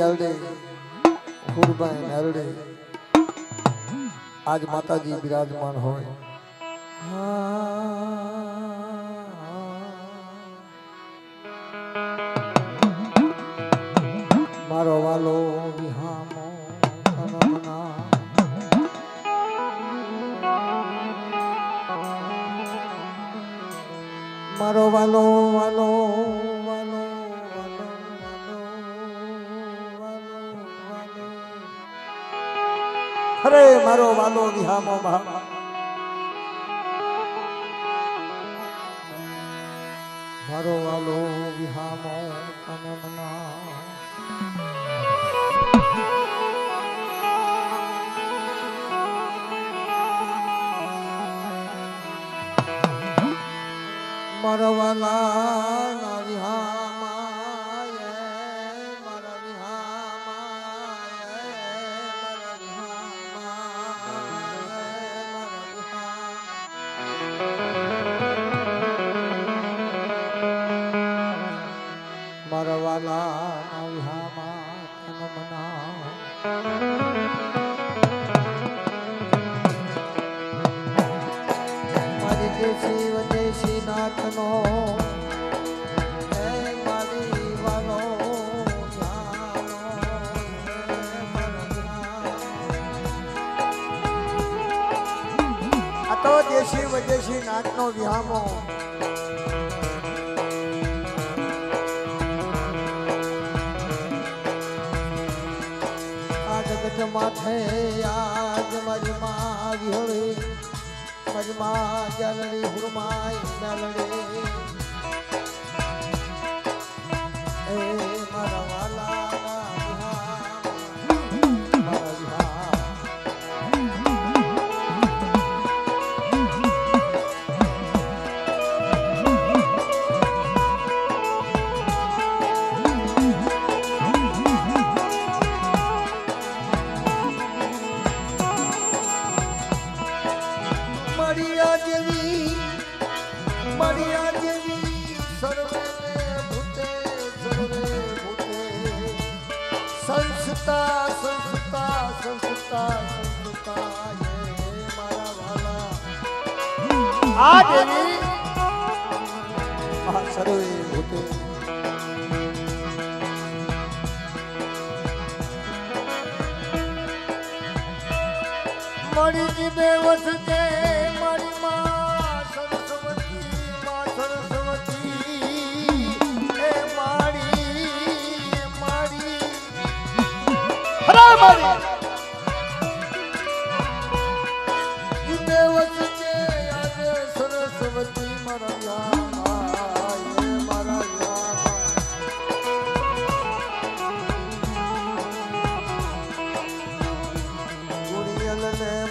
ગાલડે હુરભાઈ નારડે આજ માતાજી બિરાજમાન હોય મારો વાલો વિહામો તનમના મારો વાલો વાલો વાલો વાલો અરે મારો વાલો વિહામો મારો વાલો વિહામો તનમના મારા વાલા વિહામાય મારા વિહામાય મારા વાલા વિહામા તનમના મારી દેશી વદેશી નાથનો આ તો દેશી વદેશી નાથનો વિહામો આ જગત માથે આજ મારી માં વિહળી મારી માં જાલડી હુરમાઈ મેલડી એ મારા વાલા મરિયા દેવી સર્વે ભૂતે સંસ્તા સંસ્તા સંસ્તા સંસ્તા મારા વાલા આ દેવી આ સર્વે ભૂતે મરી જીવે વસતે મારી માં સરસ્વતી એ મારી હરા મારી જીવે વસતે આજે સરસ્વતી મારા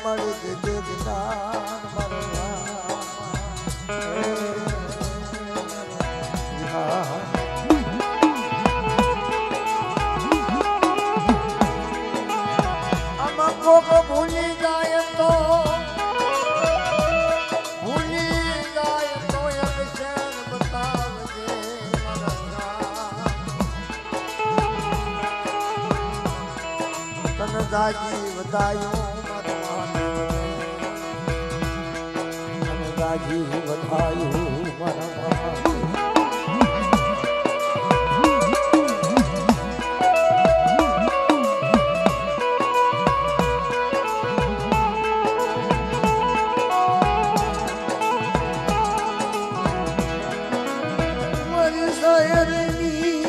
મળી દે જ્ઞાન આમાં કોક ભૂલી જાય તો અક્ષર બતાવજે તને દાજી વધાયું રાજી વધાયું મારા મારી શાયરની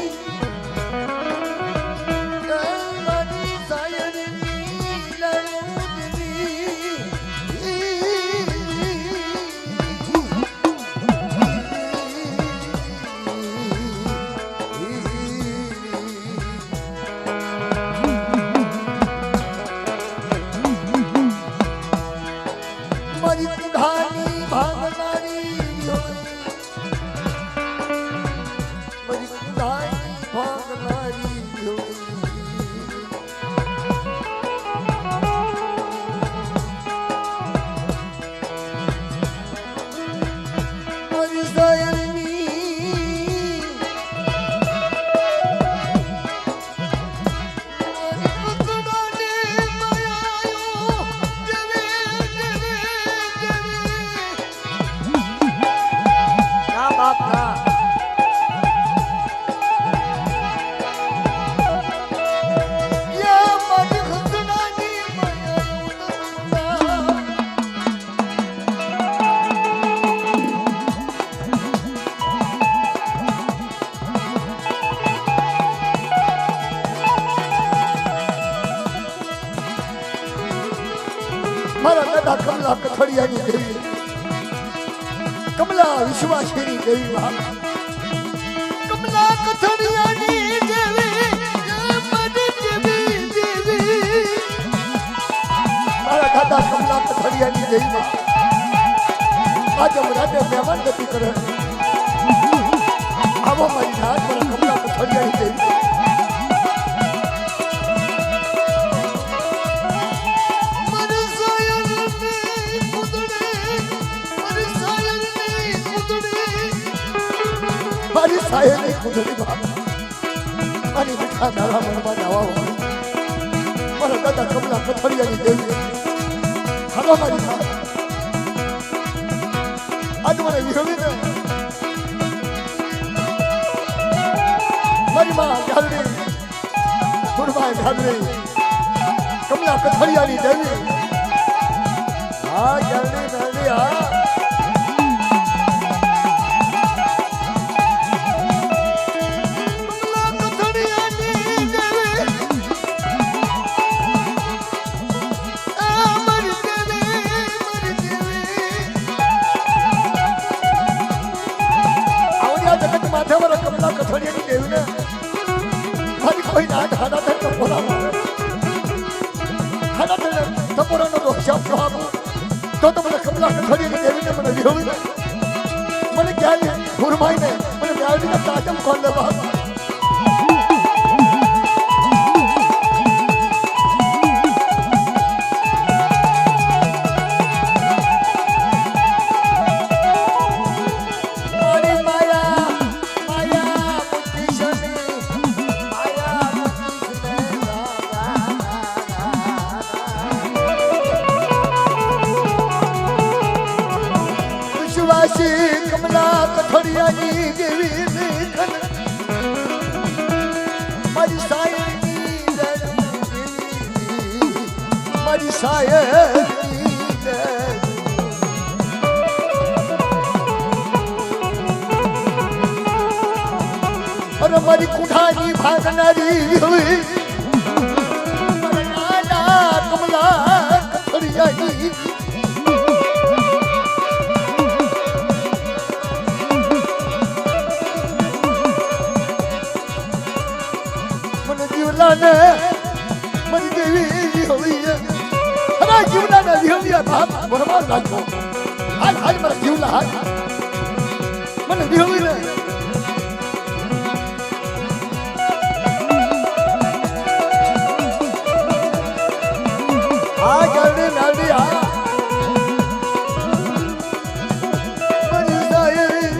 કથળિયાની દેવી કમલા વિશ્વાસીની દેવી માં કમલા કથળિયાની દેવી મારા દાદા કમલા કથળિયાની દેવી માં આજે રાતે મહેમાન ગતિ કરે આવો મારી નાથ મારા કમલા કથળિયાની દેવી મારી સાહેબની કુદરતી બાપ મારી મીઠા નાળા મનમાં નાવા મારા દાદા કમલા કથળિયાની દેવી હાલો મારી નાથ આજ મને વિહળીને મારી માં ગાલડી ગુરબાઈ ગાલડી કમલા કથળિયાની દેવી હા ગાલડી ગાલડી હા કમલા કથળિયાની દેવીને મારી કોઈ નાટ હાડા થઈને ટપોરા મારે હાડા થઈને ટપોરાનો રોક્ષાપ જો આપું તો મને કમલા કથળિયાની દેવીને મને વિહોવીને મને ક્યાંય ગુરમાઈને મને મ્યાળીને તાજમ કોણ લેવા કમલા કથળિયાની દેવી મારી સાયની મારી સાયની અરે મારી કુઠાની ભાગનારી નાના કમલા કથળિયાની મારી દેવી વિહોવી અરે જીવના વિહોવી બાપ બરબાદ રાખો હાલ હાલ મારા જીવના હાલ મને વિહોવી ને આ ગાડી નાડી આ મારી સાયરી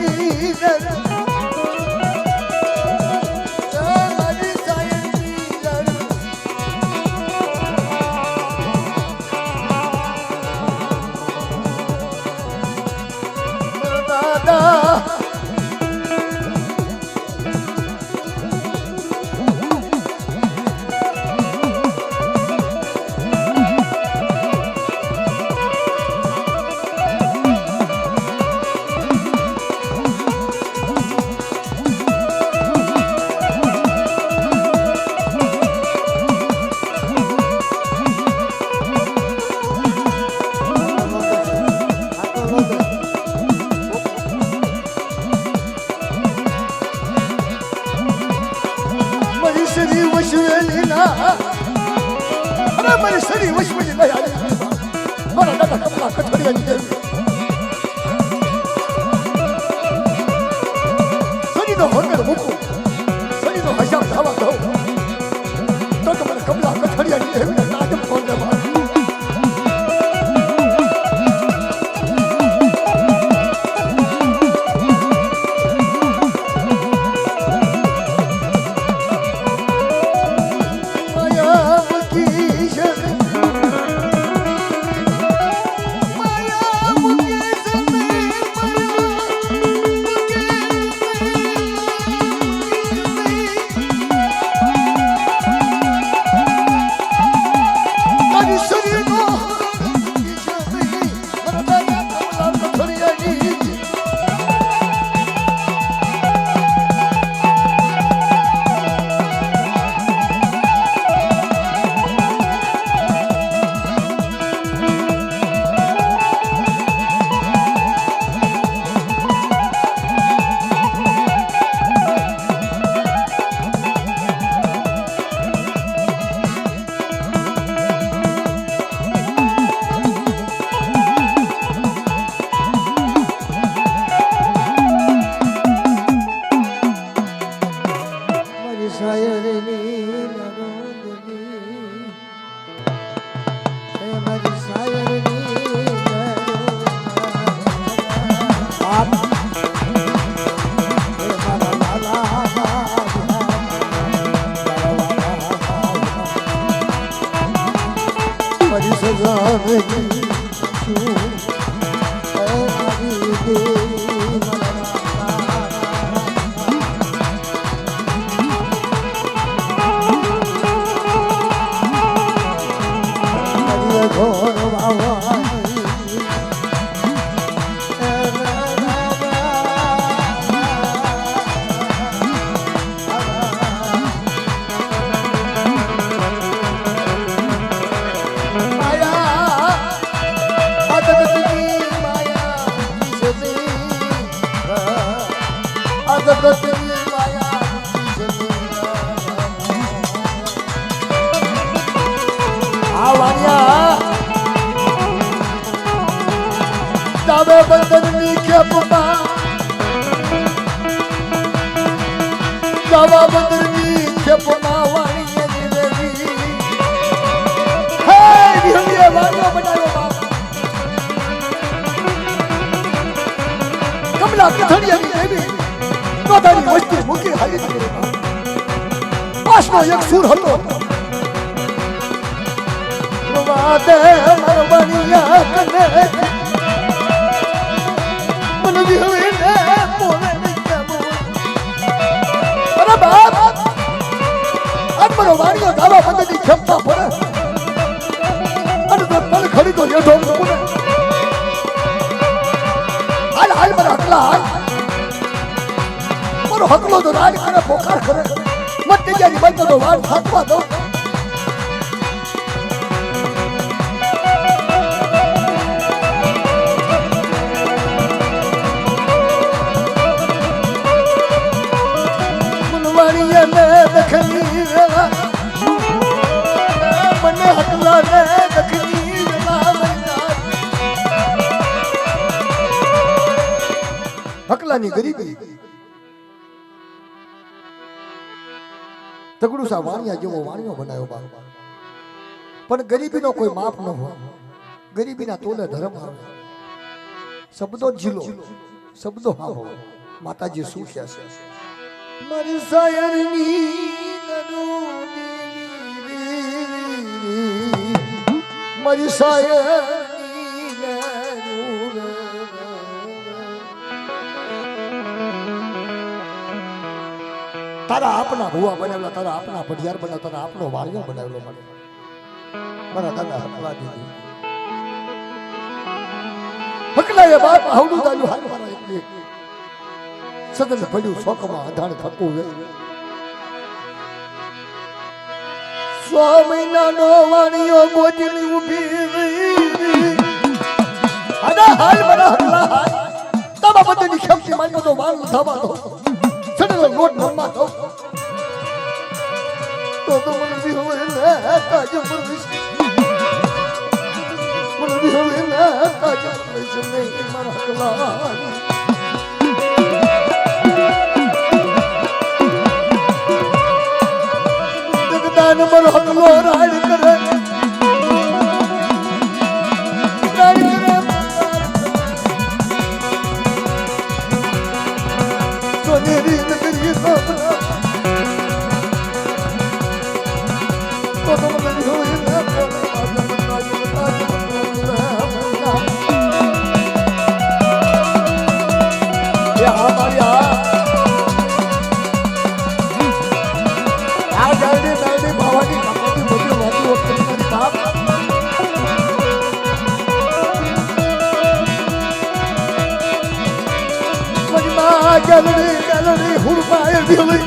મારી શરીર વશમાં લઈ આવી મારા દાદા કમલા કથળિયાની દેવી શરીરનો હોંગર મૂકું શરીરનો હજામ ધાવા દઉં તો મને કમલા કથળિયાની દેવીને તાજમ કોણ દેવા Maya દાવે બંધનની ખેપમાં દાવા બંધનની ખેપમાં વાણીએ જીવેલી હે વિહંગે વાણો બનાવ્યો બાપ કમલા કથડિયાની દેવી પોતાની વસ્તી મૂકી હાલી ગઈ પાસનો એક સૂર હતો વાતે મરબણિયા કને અરે બાપ આત્મનો વાણીઓ દાવા પદ્ધતિ ક્ષમતા પડે અને તો પલ ખડી તો લેઠો મૂકું હાલ હાલ મારા હકલા હાલ મારો હકલો તો રાજ કરે પોકાર કરે મત જગ્યાની બંધ તો વાત થાકવા દો હકલાની ગરીબી તગડું સા વાણિયા જેવો વાણિયો બનાવ્યો બાપ પણ ગરીબીનો કોઈ માપ ન હોય ગરીબીના તોલે ધર્મ આવે શબ્દો ઝીલો શબ્દો હા હોય માતાજી શું કહે છે મારી સાયરની મારી સાયરની તારા આપના ભુવા બનાવેલા તારા આપના ભડિયાર બનાવેલા તારા આપનો વાળિયો બનાવેલો મને મારા દાદા હકલા દીધી હકલાએ બાપ આવડું દાદુ હાલ મારા એટલે સદન પડ્યું શોકમાં અધાણ થતું વે 100 મહિનાનો વાણિયો ગોજલી ઊભી રહી આના હાલ મારા હકલા હાલ તમા બધાની ખેમથી માન્યો તો વાળ થવા દો સડલો લોટ નમવા દો તો મને બી હવે ને તાજ પરવિશ મને બી હવે ને તાજ પરવિશ નહીં મારા હકલા નંબર હકલો રાડ કરે સોનેરી નગરી સપના તો મને હોય ના gallery hurmaye dili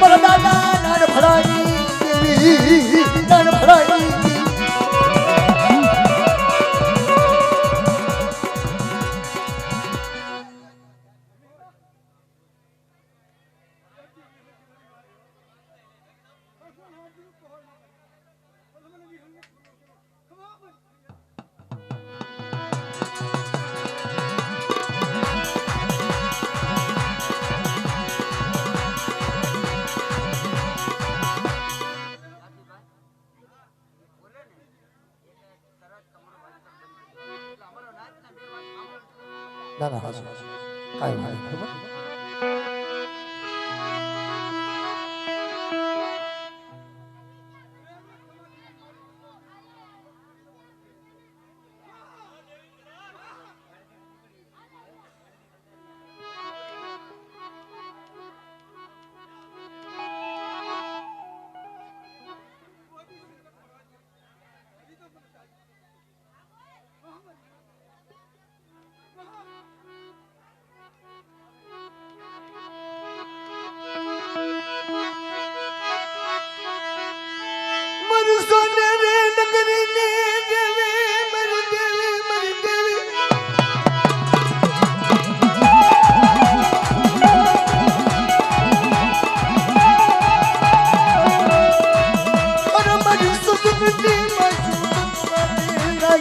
mara dada nan bhadai devi nan bhadai ના ના હાસો કાઈ વાત ખબર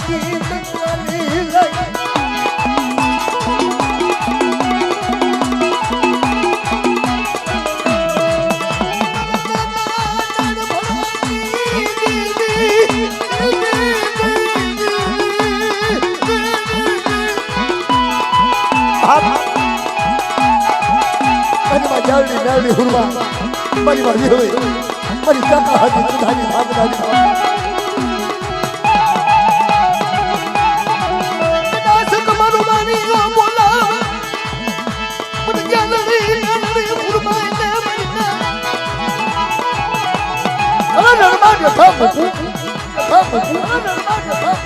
લાગી કંકાલી લાગી જાવડી નાવડી હુરમા મારી મારી હોય મારી કાકા હતી સુધાની ભાગદારી નાસક મારો માની નો બોલા મને જાનડી નાવડી હુરમા ને મરના અરે નરમા કે થાપ નરમા કે થાપ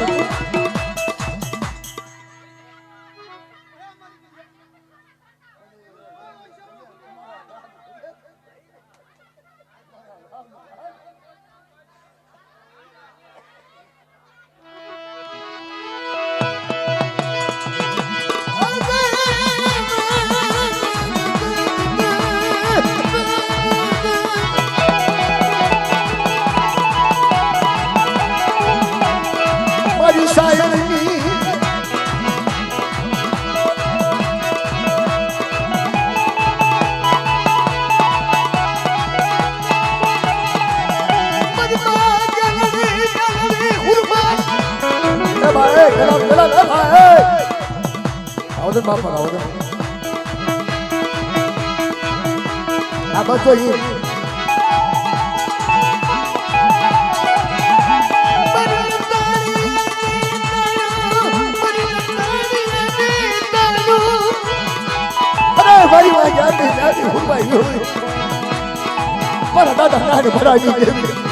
આવદન બાપા આવદન આ બસો ઈ અરે ભાઈ ભાઈ જાતી હુરભાઈ મારા દાદા નાને ભરાવી દેવી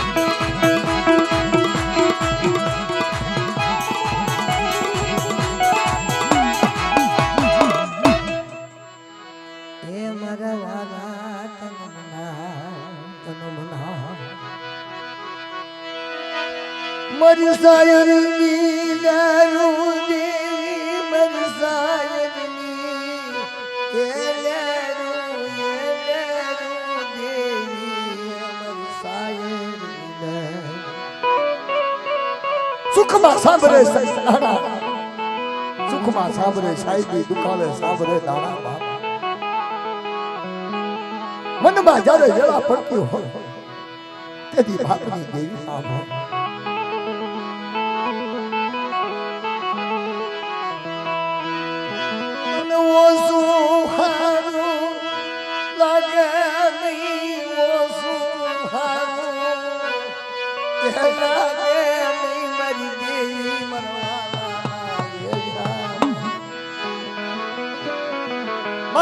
મરસાયની દારૂ દેવી મરસાયની એલેરું દેવી મરસાયની સુખમાં સાંભળે સૈનાના સુખમાં સાંભળે સાહેબી દુકાળે સાંભળે દાણા બાબા મનમાં જ્યારે વેળા પડતી હોય તેથી બાપની દેવી સાંભળે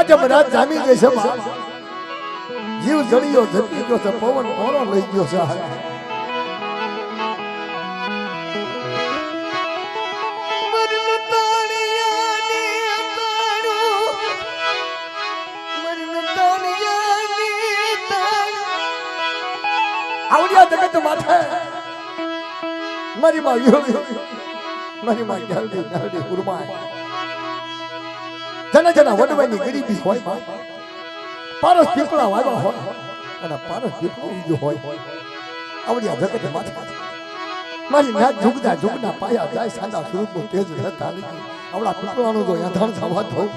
જમરાજ જામી ગઈ છે જીવ જળિયો જતી ગયો છે પવન પોરો લઈ ગયો છે આવડિયા જગત માથે મારી માં મારી માં જલ્દી જલ્દી ઉરમાય જના જના વડવાની ગરીબી હોય પારસ પીપળા વાળા હોય અને પારસ પીપળું જો હોય આવડિયા જગત માથે મારી નાચ ઝુકતા ઝુકના પાયા જાય સાંડા સ્વરૂપનું તેજ રહેતા નથી આવડા પીપળાનું જો યાધાણ થવા દઉં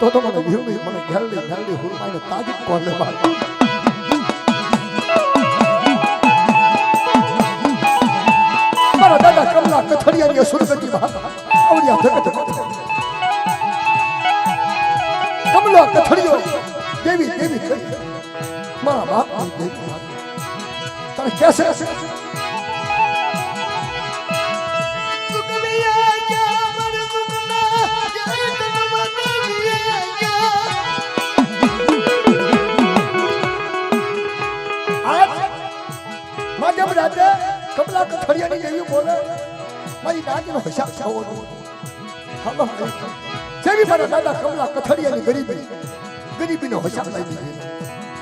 તો મને ભીવડી મને ઘેરડી ઘેરડી હુરમાઈને તાજી કોલે મારે મારા દાદા કમલા કથડિયાની સુરગતી આવડિયા જગત કમલા કથડિયો દેવી દેવી કરી મારા બાપ દેવી તને કેસે કમલા કથડિયાની દેવી બોલે મારી દાદીનો હિસાબ થવો જેવી મારા દાદા કમલા કથડિયાની ગરીબીનો હિસાબ લઈ દીધી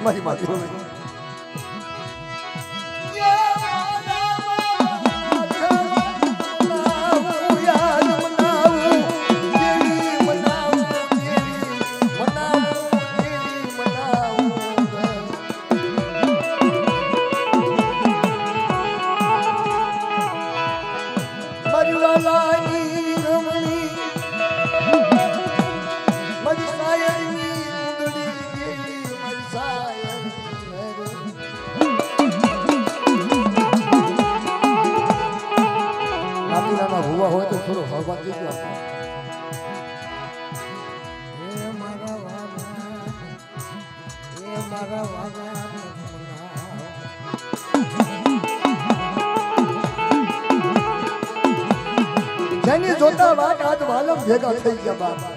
મારી માતી હોય કમલાની રમણી મારી સાયરની ઉંદડી મારી સાયર ભૂવા હોય તો થોડો હવા દેજો જેની જોતા વાત આજ વાલમ ભેગા થઈ ગયા બાબા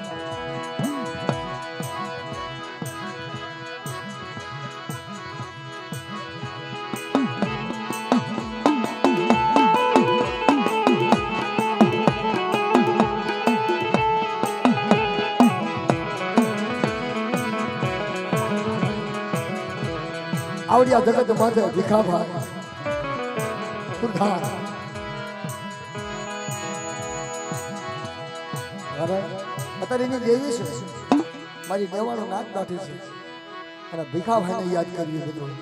આવડિયા જગત માથે ભીખાભા પ્રધાન અત્યારે એની દેવી છે મારી દેવાનો નાચ દાઠી છે અને ભીખાભાઈને યાદ કરીએ બધું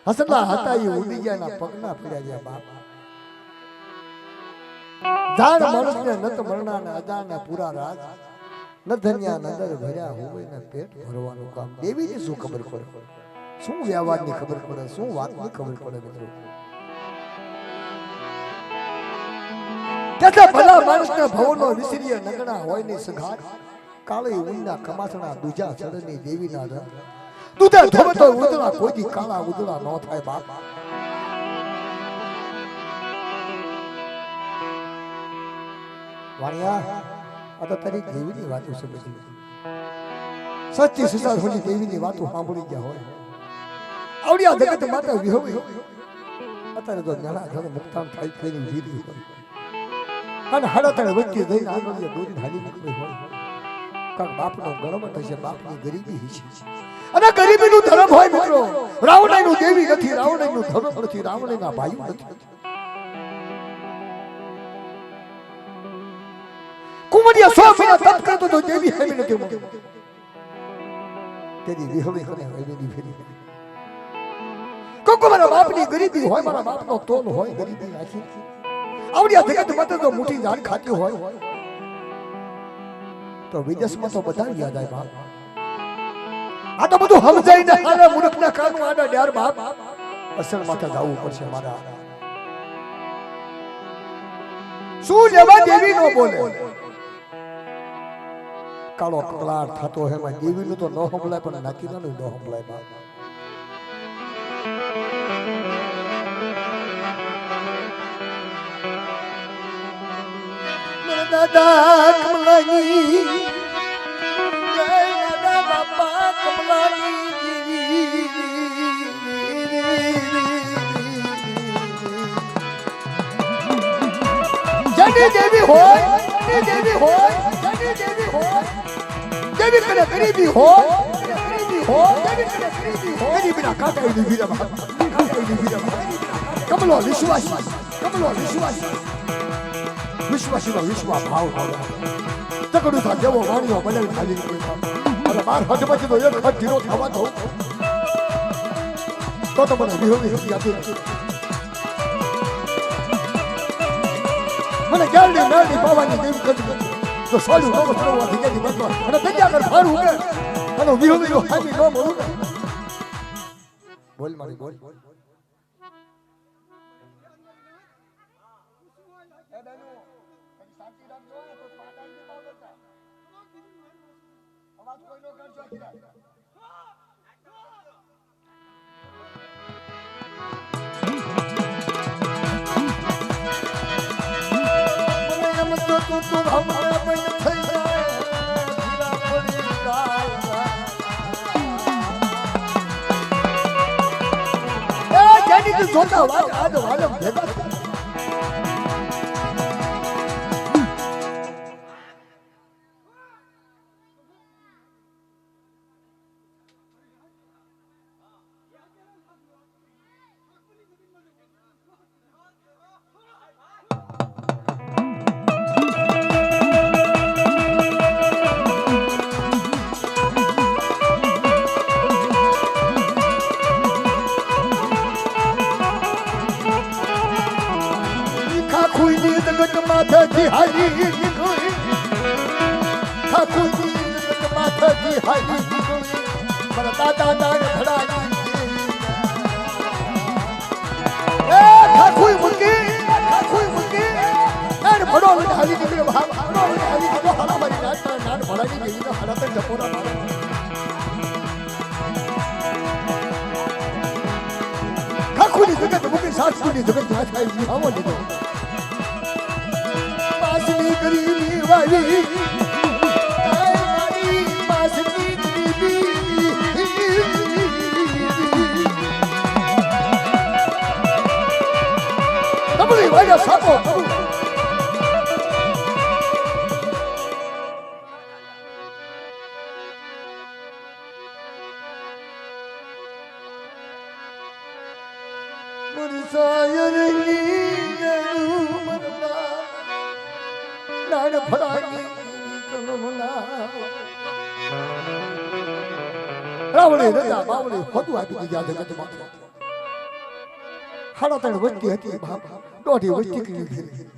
હસલા હતા એ ઉડી ગયા પગના પડ્યા ગયા બાપ જાણ માણસને નત મરણા ને અજાણ ને પૂરા રાજ ન ધન્યા નદર ભર્યા હોય ને પેટ ભરવાનું કામ દેવીને શું ખબર પડે શું વ્યવહારની ખબર પડે શું વાતની ખબર પડે મિત્રો કેતા ભલા માણસને ભવનો વિસરીએ નગણા હોય ની સઘાર કાળી ઊંડા કમાસણા દુજા ચડની દેવીના રથ દુધા ધોવે તો ઉદળા કોઈ કાળા ઉદળા ન થાય બાપ વાણિયા આ તો તારી દેવીની વાતો છે બધી સચ્ચી સુસાર હોની દેવીની વાતો સાંભળી ગયા હોય આવડિયા જગત માતા વિહોવી અત્યારે તો નાના ઘરે મુક્તાન થાય થઈને જીરી હોય અને હાડા વચ્ચે જઈને આગળ દોરી હાલી નીકળી હોય કારણ બાપનો ગરમ થશે બાપની ગરીબી છે અને ગરીબીનું ધર્મ હોય મિત્રો રાવણનું દેવી નથી રાવણનું ધર્મ નથી રાવણના ભાઈ નથી કુમરિયા સો મહિના તપ કરતો તો દેવી હેમી નથી મૂકી તેની વિહળી કરે એની ફેરી કોકો મારા બાપની ગરીબી હોય મારા બાપનો તોલ હોય ગરીબી રાખી આવડિયા જગત માત્ર તો મોટી જાન ખાતી હોય તો વિદેશમાં તો બધા યાદ આવે બાપ આ તો બધું સમજાઈ ને હાલે મૂર્ખના કાનું આડા યાર બાપ અસલ માથે જાવું પડશે મારા શું લેવા દેવી નો બોલે કાળો કકલાટ થતો હે માં દેવી નું તો ન સંભળાય પણ નાકીના નું ન સંભળાય બાપ દાદા કમલાની દાદા બાપા કમલાની જની દેવી હોય દેવી હોય દેવી હોય દેવી કને ગરીબી હોય દેવી હોય ગરીબીના કાંટાની વીરા કમલો વિશ્વાસી વિશ્વાસીનો વિશ્વાસ ભાવ તકડું થા જેવો વાણીઓ બનાવી ખાલી અને બાર હજમાંથી તો એક હજ ધીરો થવા દો તો મને વિહોવી આપી મને ગેરડી મેરડી પાવાની દેવ કરી તો સોળ્યું નવો સરોવર થઈ ગઈ બસવા અને દરિયા કર ફારું કે અને વિહોવીનો હામી ન મળું ને બોલ મારી બોલ જોતા વાત આજ વાલમ ભેગા માથાથી હારી નીકળી ઠાકુરની માથાથી હારી નીકળી મારા દાદા દાન ભડાની એ ઠાકુર મૂકી નાન ભડો લઈને હારી નીકળ્યો ભડો લઈને હારી નીકળ્યો હારા મારી નાન ભડાની જેવી હારા તો જપોરા મારે ઠાકુરની જગત મૂકી સાસુની જગત ના થાય આવો લીધો ગરીબી વાળી મારી પાસની ગરીબી તમલી વાળા સાપો મુરસાયરની નાન ફળાની કલમના રાવણે રજા બાવણે ફોટો આપી દીધા જગતમાં હાડા ત્રણ વસ્તી હતી બાપ દોઢી વસ્તી કરી ફેરી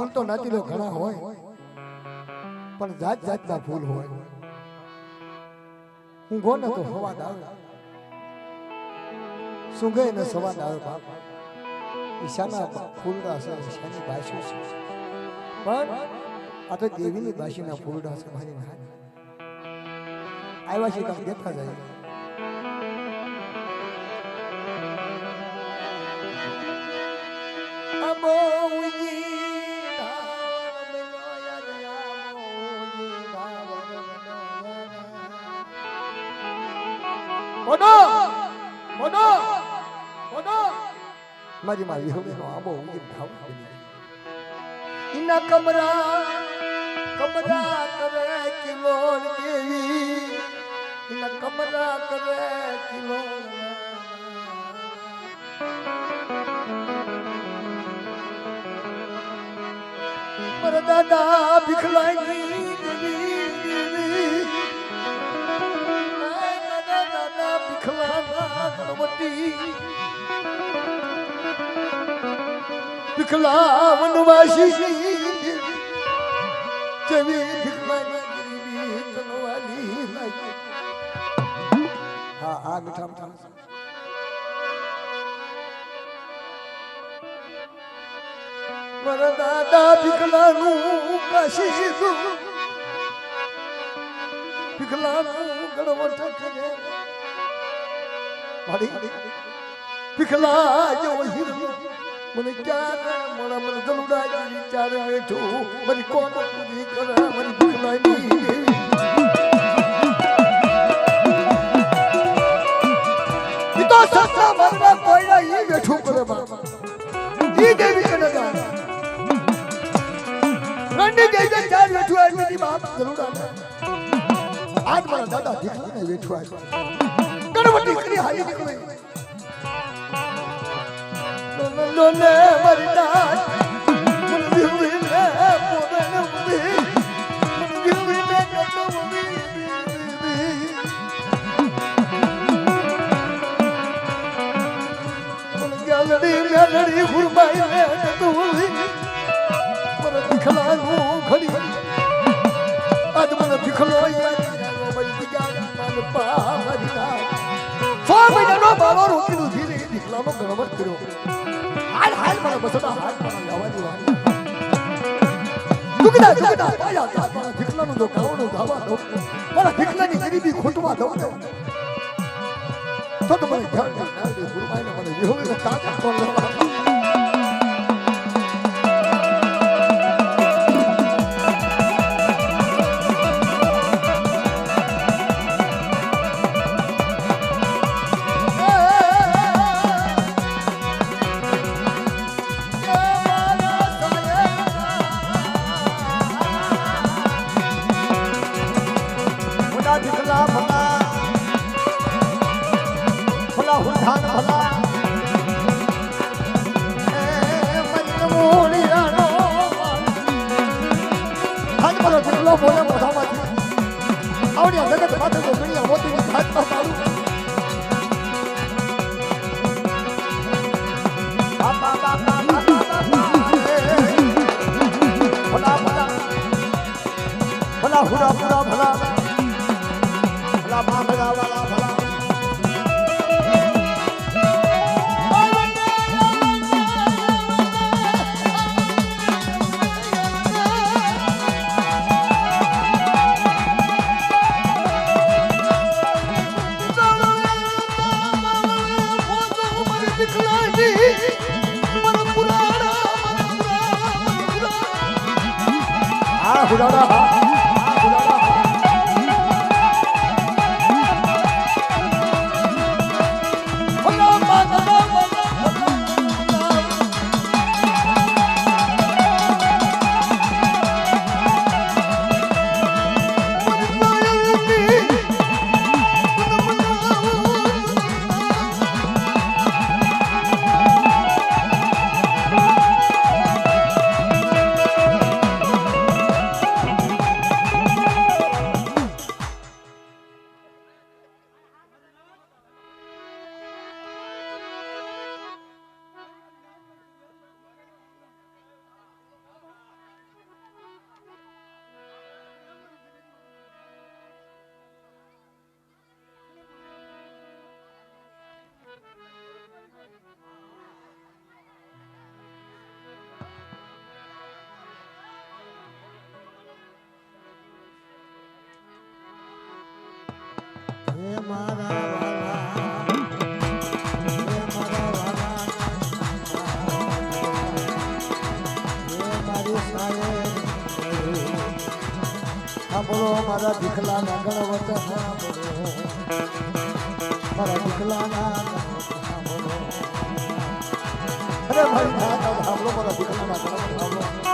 ફૂલ તો નાતીલો ઘણા હોય પણ જાત જાતના ફૂલ હોય હું ગોને તો સવાદ આવે સુંગે ને સવાદ આવે બાપ ઈશાના ફૂલડા છે ઈશાની બાસુ છે પણ આ તો દેવીની બાસીના ફૂલડા છે મારી નાની આવ્યા છે કામ દેખા જાય મારી મારી હવે નો આબો ઉગી ભાવ ઇના કમરા કમરા કરે કિલો દેવી ઇના કમરા કરે કિલો પર દાદા ભીખલાઈ દેવી દાદા ભીખલા ગણવતી ભીખલા વનવાસી જેવી ભીખલાની ગરીબી તનવાલી લાગી હા હા મીઠા મીઠા મારા દાદા ભીખલાનું કાશી ભીખલાનું ગણવટ કરે મારી ભીખલા જેવો હીરો મને ક્યારે મને મને જલુડા જેવી ચારે હેઠું મારી કોણ પૂરી કરે મારી ભીખલાની દેવી ઈ તો સસ્તા મરવા કોઈના ઈ બેઠું કરે બાપા ઈ દેવી કને જાણ રંડી દેવી ચાર બેઠું આવી બાપ જલુડા આજ મારા દાદા ભીખલાને બેઠું આવ્યો ગણવટી કરી હાલી નીકળી લોને મરતા મન દિલને પોરન ઉભી મન દિલને કતો ઉભી મન ગાલડી મેલડી ફુરમાઈ ને કતો ઉભી પર ભીખલાનું ઘડી આજ મને ભીખલો યાદ મરી ગયા મન પા મરી ના સો મહિનાનો બાલો રોકીનું ધીરે ભીખલાનો ગણવટ કર્યો હાલ હાલ મને બસડા હાલ મને લાવવાની વાળી દુગડા દુગડા આયા તારા ભીખલાનું જો ગાવનું ગાવા દો મારા ભીખલાની ગરીબી ખોટવા દો તો મને ધ્યાન ના દે ગુરુમાઈને મને વિહોવીને તાકાત કોણ લેવા હે મારા વાલા હે મારા વાલા હે મારી સાહેબ સાંભળો મારા દીકલાના ગણવત સાંભળો મારા દીકલાના સાંભળો અરે ભાઈ સાંભળો મારા દીકલાના ગણવત સાંભળો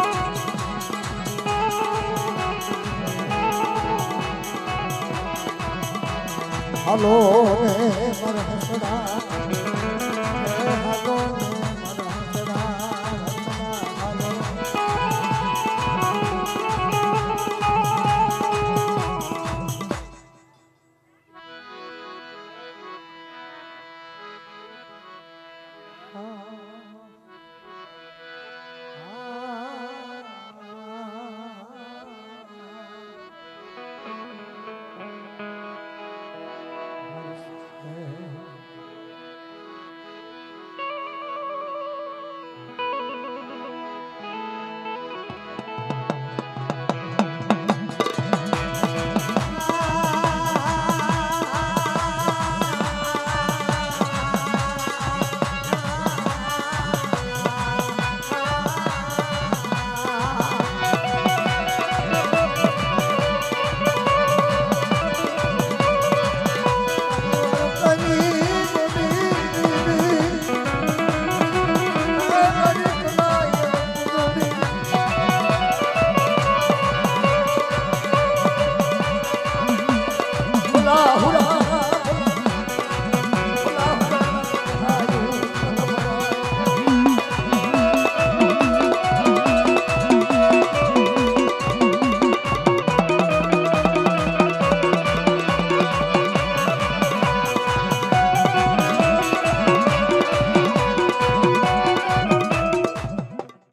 હાલો રે મારા હસડા હાલો મારા હસડા હાલો હુરા